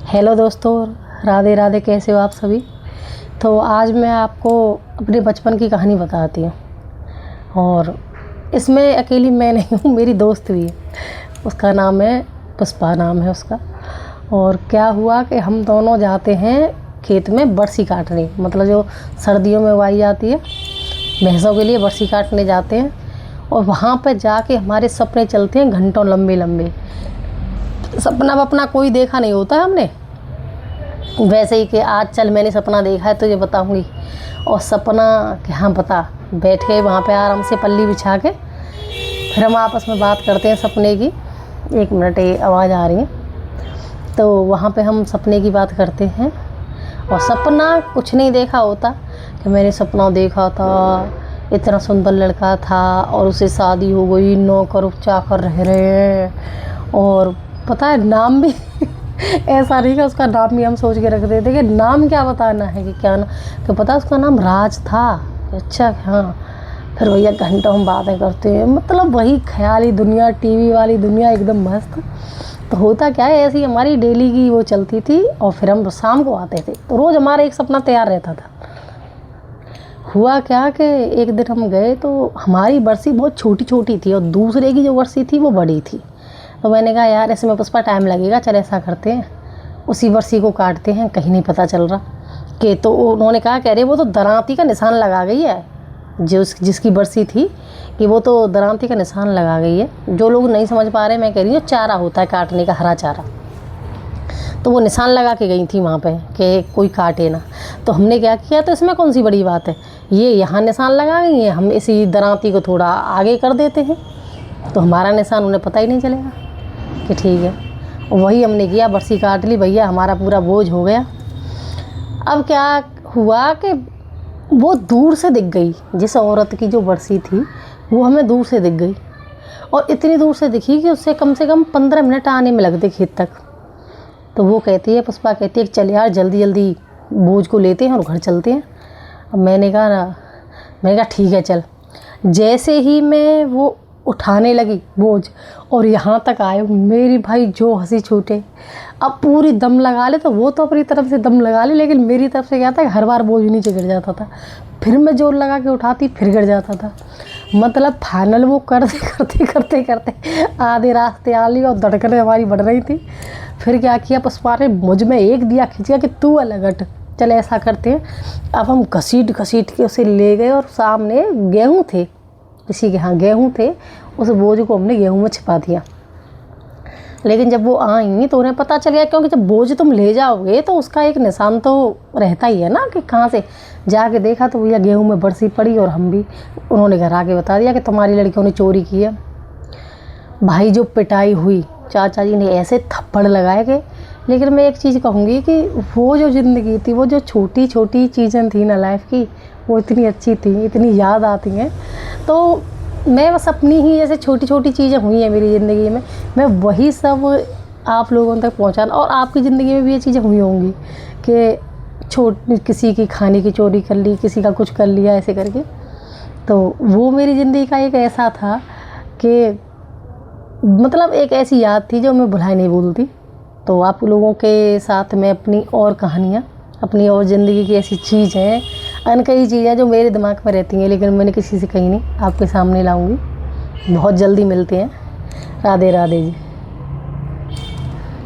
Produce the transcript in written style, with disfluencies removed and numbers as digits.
Hello दोस्तों, राधे राधे। कैसे हो आप सभी। तो आज मैं आपको अपने बचपन की कहानी बताती हूँ और इसमें अकेली मैं नहीं हूँ, मेरी दोस्त भी है। उसका नाम है पुष्पा, नाम है उसका। और क्या हुआ कि हम दोनों जाते हैं खेत में बरसी काटने, मतलब जो सर्दियों में उगाई जाती है भैंसों के लिए, बरसी काटने जाते हैं। और वहाँ पर जाके हमारे सपने चलते हैं घंटों लंबे लंबे। सपना वपना कोई देखा नहीं होता है हमने, वैसे ही कि आज चल मैंने सपना देखा है तुझे बताऊंगी। और सपना कि हाँ बता, बैठ गए वहाँ पे आराम से पल्ली बिछा के। फिर हम आपस में बात करते हैं सपने की। एक मिनट, ये आवाज़ आ रही है। तो वहाँ पे हम सपने की बात करते हैं और सपना कुछ नहीं देखा होता कि मैंने सपना देखा था इतना सुंदर लड़का था और उसे शादी हो गई, नौकर चाकर रह रहे हैं। और पता है नाम भी ऐसा नहीं कि उसका नाम भी हम सोच के रख देते कि नाम क्या बताना है कि क्या ना, तो पता उसका नाम राज था। अच्छा हाँ। फिर भैया घंटों हम बातें करते हैं, मतलब वही ख्याली दुनिया, टीवी वाली दुनिया एकदम मस्त। तो होता क्या है, ऐसी हमारी डेली की वो चलती थी। और फिर हम शाम को आते थे तो रोज़ हमारा एक सपना तैयार रहता था। हुआ क्या कि एक दिन हम गए तो हमारी बरसी बहुत छोटी छोटी थी और दूसरे की जो बरसी थी वो बड़ी थी। तो मैंने कहा यार इसमें पुष्पा टाइम लगेगा, चल ऐसा करते हैं उसी बरसी को काटते हैं, कहीं नहीं पता चल रहा कि। तो उन्होंने कहा कह रहे वो तो दरांती का निशान लगा गई है, जिसकी बरसी थी कि वो तो दरांती का निशान लगा गई है। जो लोग नहीं समझ पा रहे, मैं कह रही हूँ चारा होता है काटने का, हरा चारा। तो वो निशान लगा के गई थी वहाँ पे कि कोई काटे ना। तो हमने क्या किया, तो इसमें कौन सी बड़ी बात है, ये यहाँ निशान लगा गई है, हम इसी दरांती को थोड़ा आगे कर देते हैं तो हमारा निशान उन्हें पता ही नहीं चलेगा कि ठीक है। वही हमने किया, बरसी काट ली भैया, हमारा पूरा बोझ हो गया। अब क्या हुआ कि वो दूर से दिख गई, जिस औरत की जो बरसी थी वो हमें दूर से दिख गई। और इतनी दूर से दिखी कि उससे कम से कम 15 मिनट आने में लगते खेत तक। तो वो कहती है, पुष्पा कहती है चल यार जल्दी जल्दी बोझ को लेते हैं और घर चलते हैं। अब मैंने कहा ठीक है चल। जैसे ही मैं वो उठाने लगी बोझ और यहाँ तक आए, मेरी भाई जो हंसी छूटे। अब पूरी दम लगा ले, तो वो तो अपनी तरफ से दम लगा ले, लेकिन मेरी तरफ से क्या था, हर बार बोझ नीचे गिर जाता था। फिर मैं जोर लगा के उठाती, फिर गिर जाता था। मतलब फाइनल वो करते करते करते करते आधे रास्ते आ ली और धड़कनें हमारी बढ़ रही थी। फिर क्या किया, पुष्पा ने मुझ में एक दिया खींच गया कि तू अलग हट, चल ऐसा करते हैं। अब हम घसीट घसीट के उसे ले गए और सामने गेहूँ थे, किसी के यहाँ गेहूँ थे, उस बोझ को हमने गेहूँ में छिपा दिया। लेकिन जब वो आई तो उन्हें पता चल गया, क्योंकि जब बोझ तुम ले जाओगे तो उसका एक निशान तो रहता ही है ना कि कहाँ से। जाके देखा तो भैया गेहूँ में बरसी पड़ी और हम भी। उन्होंने घर आके बता दिया कि तुम्हारी लड़कियों ने चोरी की है। भाई जो पिटाई हुई, चाचा जी ने ऐसे थप्पड़ लगाए गए। लेकिन मैं एक चीज़ कहूँगी कि वो जो ज़िंदगी थी, वो जो छोटी छोटी चीज़ें थी ना लाइफ की, वो इतनी अच्छी थी, इतनी याद आती हैं। तो मैं बस अपनी ही जैसे छोटी छोटी चीज़ें हुई हैं मेरी ज़िंदगी में, मैं वही सब आप लोगों तक पहुँचाना। और आपकी ज़िंदगी में भी ये चीज़ें हुई होंगी कि किसी की खाने की चोरी कर ली, किसी का कुछ कर लिया ऐसे करके। तो वो मेरी ज़िंदगी का एक ऐसा था कि मतलब एक ऐसी याद थी जो मैं भुला नहीं भूलती। तो आप लोगों के साथ मैं अपनी और कहानियाँ, अपनी और ज़िंदगी की ऐसी चीज़ हैं, अनकही चीज़ें जो मेरे दिमाग में रहती हैं लेकिन मैंने किसी से कही नहीं, आपके सामने लाऊंगी। बहुत जल्दी मिलते हैं। राधे राधे जी।